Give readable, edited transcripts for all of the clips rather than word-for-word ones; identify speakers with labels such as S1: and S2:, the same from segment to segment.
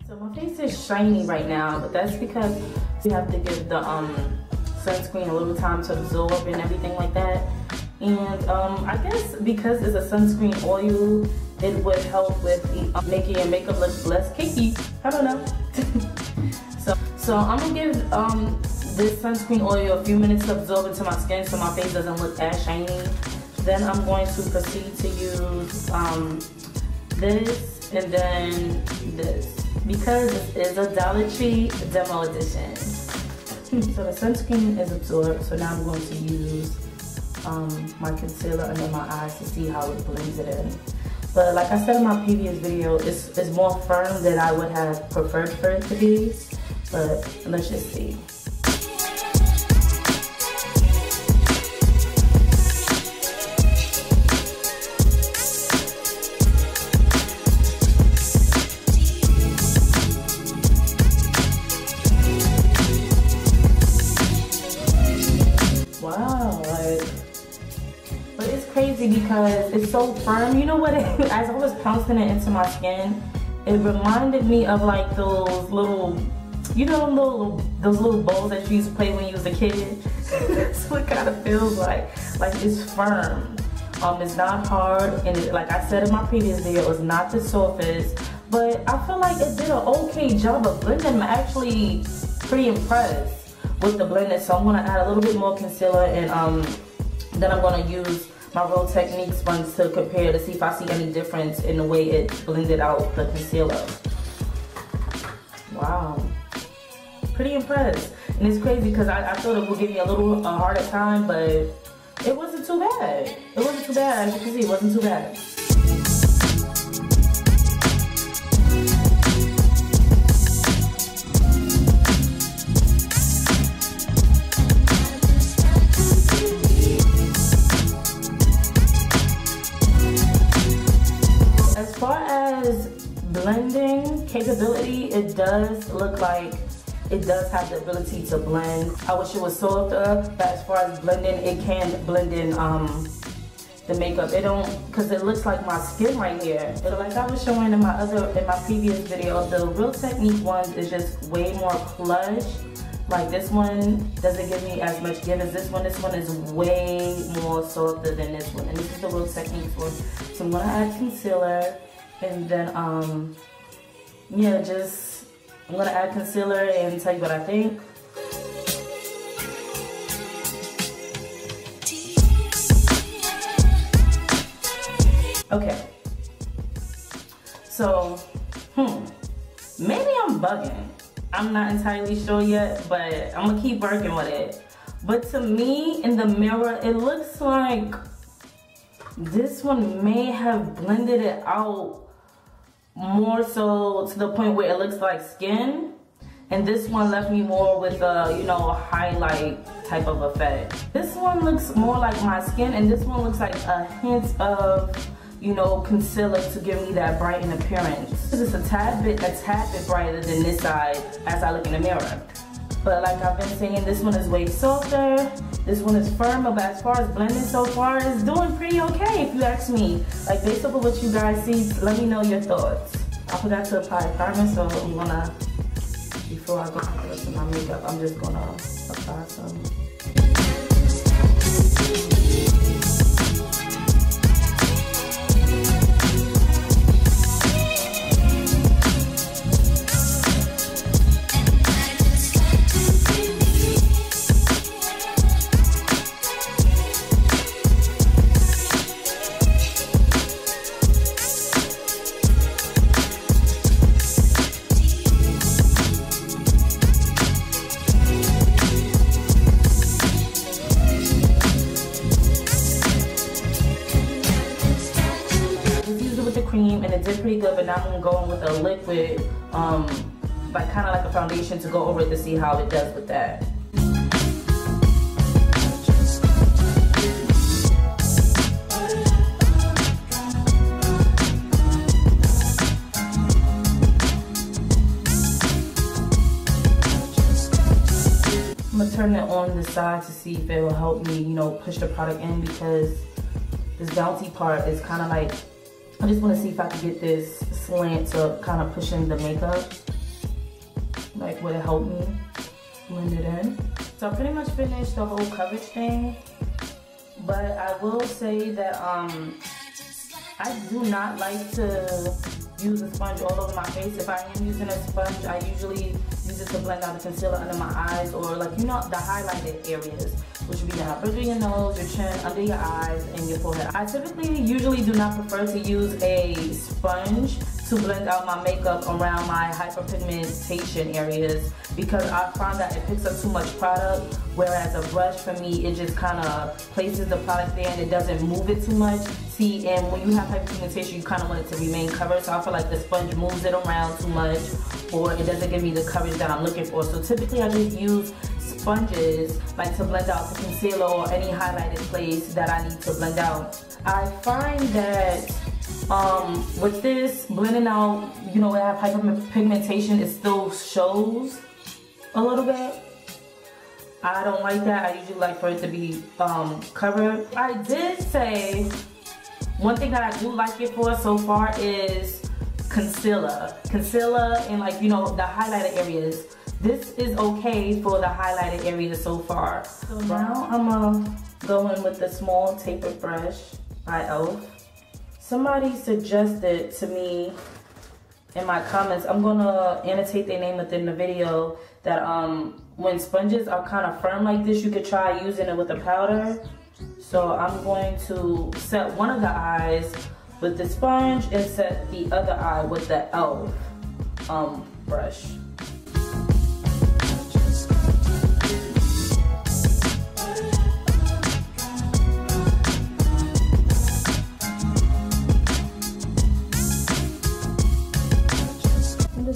S1: So my face is shiny right now, but that's because you have to give the sunscreen a little time to absorb and everything like that. And I guess because it's a sunscreen oil, it would help with making your makeup look less cakey. I don't know. so I'm gonna give this sunscreen oil a few minutes to absorb into my skin so my face doesn't look as shiny. Then I'm going to proceed to use this and then this, because it is a Dollar Tree demo edition. So the sunscreen is absorbed, so now I'm going to use my concealer under my eyes to see how it blends it in. But like I said in my previous video, it's more firm than I would have preferred for it to be. But let's just see. Because it's so firm, you know what? As I was pouncing it into my skin, it reminded me of like those little, you know, those little balls that you used to play when you was a kid. That's what it kind of feels like. Like it's firm. It's not hard, and like I said in my previous video, it's not the softest. But I feel like it did an okay job of blending. I'm actually pretty impressed with the blending. So I'm gonna add a little bit more concealer, and then I'm gonna use my Real Technique sponge to compare to see if I see any difference in the way it blended out the concealer. Wow, pretty impressed. And it's crazy because I thought it would give me a little harder time, but it wasn't too bad. It wasn't too bad. As you can see, it wasn't too bad. Blending capability, it does look like it does have the ability to blend. I wish it was softer, but as far as blending, it can blend in the makeup. It don't, because it looks like my skin right here. Like I was showing in my previous video, the Real Technique one is just way more plush. Like this one doesn't give me as much give as this one. This one is way more softer than this one, and this is the Real Technique one. So I'm gonna add concealer. And then, yeah, I'm gonna add concealer and tell you what I think. Okay. So, maybe I'm bugging. I'm not entirely sure yet, but I'm gonna keep working with it. But to me, in the mirror, it looks like this one may have blended it out more so to the point where it looks like skin, and this one left me more with a, you know, highlight type of effect. This one looks more like my skin, and this one looks like a hint of, you know, concealer to give me that brightened appearance. It's a tad bit brighter than this side as I look in the mirror. But like I've been saying, this one is way softer. This one is firmer, but as far as blending so far, it's doing pretty okay if you ask me. Like based off of what you guys see, let me know your thoughts. I forgot to apply primer, so I'm gonna, before I go to the rest of my makeup, I'm just gonna apply some. Cream, and it did pretty good, but now I'm going with a liquid, like kind of like a foundation to go over it to see how it does with that. I'm gonna turn it on the side to see if it will help me, you know, push the product in, because this bouncy part is kind of like, I just want to see if I can get this slant to kind of push in the makeup. like would it help me blend it in. So I pretty much finished the whole coverage thing, but I will say that I do not like to use a sponge all over my face. If I am using a sponge, I usually use it to blend out the concealer under my eyes, or like, you know, the highlighted areas, which would be the bridge of your nose, your chin, under your eyes, and your forehead. I typically usually do not prefer to use a sponge to blend out my makeup around my hyperpigmentation areas, because I find that it picks up too much product, whereas a brush for me, it just kind of places the product there and it doesn't move it too much. See, and when you have hyperpigmentation, you kind of want it to remain covered, so I feel like the sponge moves it around too much, or it doesn't give me the coverage that I'm looking for. So typically I just use sponges like to blend out the concealer or any highlighted place that I need to blend out. I find that with this blending out, you know, I have hyperpigmentation, it still shows a little bit. I don't like that. I usually like for it to be covered. I did say one thing that I do like it for so far is concealer and, like, you know, the highlighted areas. This is okay for the highlighted areas so far. So now I'm gonna go in with the small tapered brush by e.l.f. Somebody suggested to me in my comments, I'm gonna annotate their name within the video, that when sponges are kind of firm like this, you could try using it with a powder. So I'm going to set one of the eyes with the sponge and set the other eye with the e.l.f. Brush.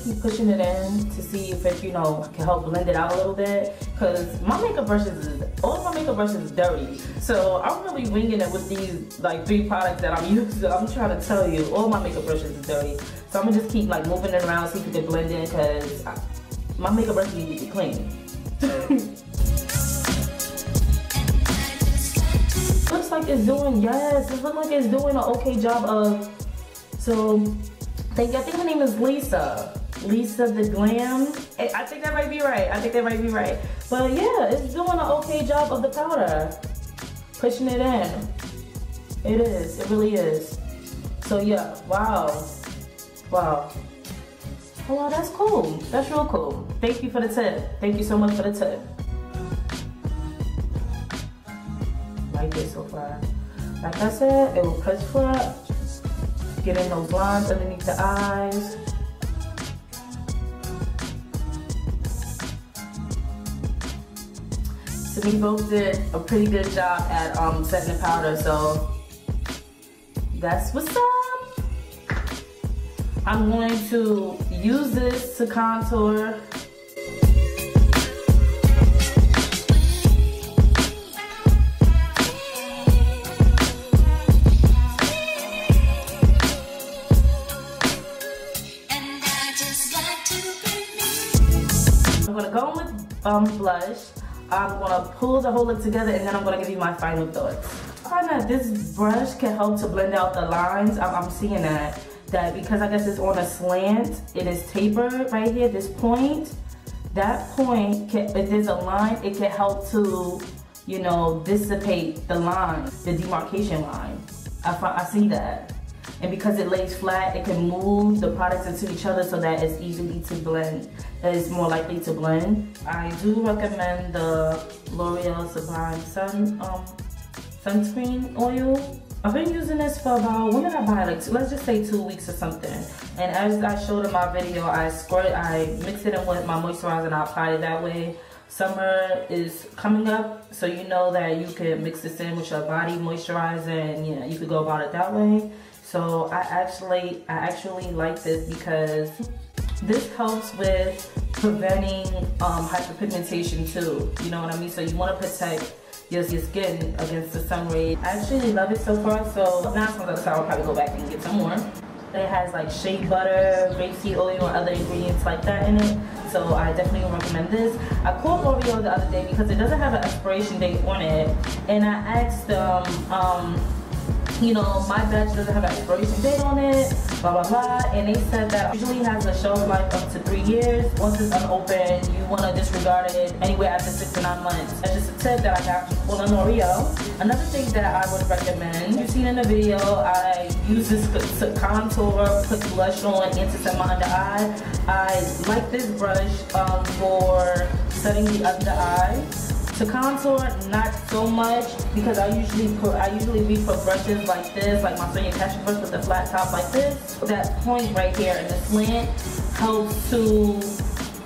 S1: Keep pushing it in to see if it, you know, can help blend it out a little bit, because my makeup brushes all of my makeup brushes is dirty, so I'm really winging it with these like 3 products that I'm using. I'm trying to tell you, all my makeup brushes is dirty, so I'm gonna just keep like moving it around, see if it can blend in, because my makeup brushes need to be clean. Looks like it's doing, yes, it looks like it's doing an okay job of, so I think her name is Lisa the Glam. I think that might be right. But yeah, it's doing an okay job of the powder. Pushing it in. It is. It really is. So yeah, wow. Oh wow, that's cool. That's real cool. Thank you for the tip. Thank you so much for the tip. Like this so far. Like I said, it will push flat. Get in those lines underneath the eyes. So we both did a pretty good job at setting the powder, so that's what's up. I'm going to use this to contour. I'm gonna go in with blush. I'm gonna pull the whole look together, and then I'm gonna give you my final thoughts. I find that this brush can help to blend out the lines. I'm seeing that because I guess it's on a slant, it is tapered right here, this point. That point, if there's a line, it can help to, you know, dissipate the line, the demarcation line. I see that. And because it lays flat, it can move the products into each other so that it's easily to blend. It's more likely to blend. I do recommend the L'Oreal Sublime sunscreen oil. I've been using this for about, when did I buy it? Like, let's just say 2 weeks or something. And as I showed in my video, I mixed it in with my moisturizer and I applied it that way. Summer is coming up, so you know that you can mix this in with your body moisturizer, and yeah, you could go about it that way. So I actually like this because this helps with preventing hyperpigmentation too. You know what I mean? So you want to protect your skin against the sun rays. I actually love it so far. So 9 times out of 10 I'll probably go back and get some more. It has like shea butter, rapeseed oil, and other ingredients like that in it. So I definitely recommend this. I called L'Oreal the other day because it doesn't have an expiration date on it, and I asked them you know, my batch doesn't have an expiration date on it, blah blah blah, and they said that it usually has a shelf life up to 3 years. Once it's unopened, you want to disregard it anywhere after 6 to 9 months. That's just a tip that I got from Full and L'Oreal. Another thing that I would recommend, you've seen in the video, I use this to contour, put blush on, and to set my under eye. I like this brush for setting the under eye. To contour, not so much, because I usually reach for brushes like this, like my Sonia Cashew brush with the flat top like this. That point right here in the slant helps to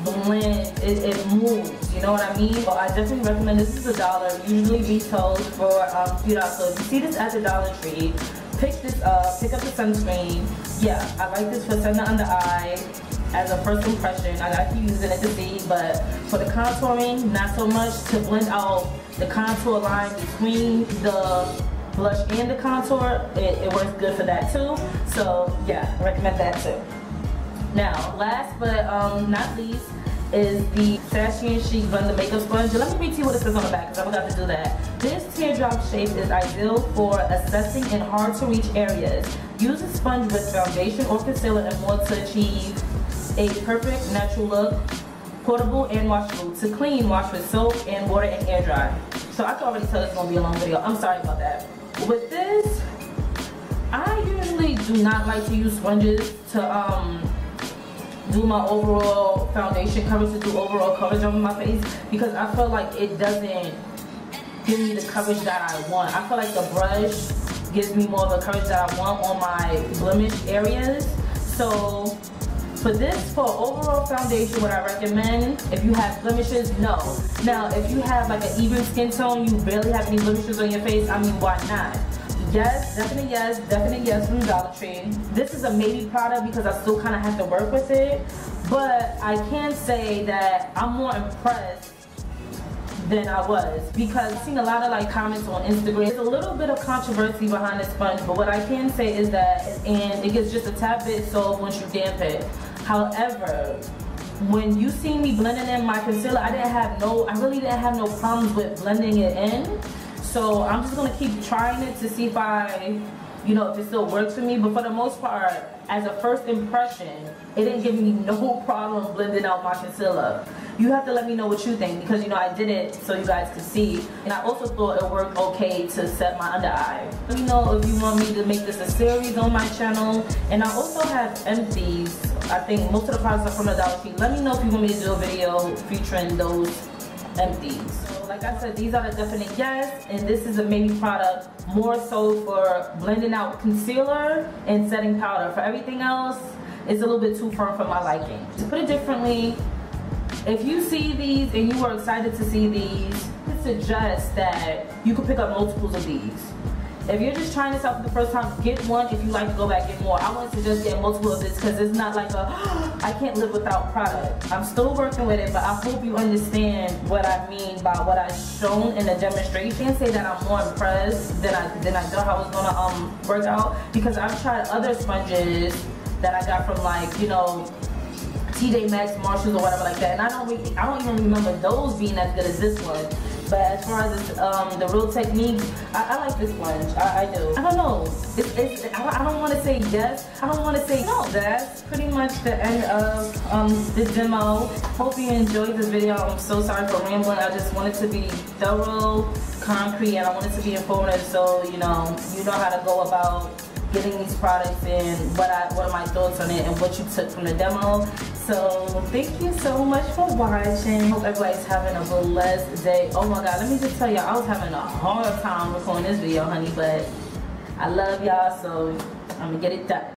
S1: blend, it moves, you know what I mean? So I definitely recommend this. Is $1, usually retails for $3. So if you see this at the Dollar Tree, pick this up, pick up the sunscreen. Yeah, I like this for setting the under eye. As a first impression, I gotta keep using it to see, but for the contouring, not so much. To blend out the contour line between the blush and the contour, it works good for that too. So yeah, I recommend that too. Now, last but not least, is the Sassy Chic Blender Makeup Sponge. Let me read to you what it says on the back, because I forgot to do that. This teardrop shape is ideal for assessing in hard to reach areas. Use a sponge with foundation or concealer and more to achieve a perfect natural look. Portable and washable. To clean, wash with soap and water and air dry. So I can already tell it's gonna be a long video. I'm sorry about that. With this, I usually do not like to use sponges to do my overall foundation coverage, to do overall coverage on my face, because I feel like it doesn't give me the coverage that I want. I feel like the brush gives me more of the coverage that I want on my blemish areas. So for this, for overall foundation, what I recommend, if you have blemishes, no. Now, if you have like an even skin tone, you barely have any blemishes on your face, I mean, why not? Yes, definitely yes from Dollar Tree. This is a maybe product because I still kind of have to work with it, but I can say that I'm more impressed than I was, because I've seen a lot of like comments on Instagram. There's a little bit of controversy behind this sponge, but what I can say is that, and it gets just a tad bit soft once you damp it. However, when you see me blending in my concealer, I really didn't have no problems with blending it in. So I'm just gonna keep trying it to see if if it still works for me. But for the most part, as a first impression, it didn't give me no problem blending out my concealer. You have to let me know what you think, because I did it so you guys could see. And I also thought it worked okay to set my under eye. Let me know if you want me to make this a series on my channel. And I also have empties. I think most of the products are from the Dollar Tree. Let me know if you want me to do a video featuring those empties. So like I said, these are the definite yes, and this is a maybe product more so for blending out concealer and setting powder. For everything else, it's a little bit too firm for my liking. To put it differently, if you see these and you are excited to see these, I suggest that you could pick up multiples of these. If you're just trying this out for the first time, get one. If you like to go back, get more. I want to just get multiple of this, because it's not like I can't live without product. I'm still working with it, but I hope you understand what I mean by what I've shown in the demonstration. I can't say that I'm more impressed than I thought I was gonna work out, because I've tried other sponges that I got from like, TJ Maxx, Marshalls, or whatever like that, and I don't even remember those being as good as this one. But as far as the Real Techniques, I like this sponge. I do. I don't know. I don't want to say yes. I don't want to say no. That's pretty much the end of this demo. Hope you enjoyed this video. I'm so sorry for rambling. I just wanted to be thorough, concrete, and I wanted to be informative, so you know how to go about getting these products and what are my thoughts on it and what you took from the demo. So thank you so much for watching. Hope everybody's having a blessed day. Oh my god, let me just tell y'all, I was having a hard time recording this video, honey, but I love y'all, so I'm gonna get it done.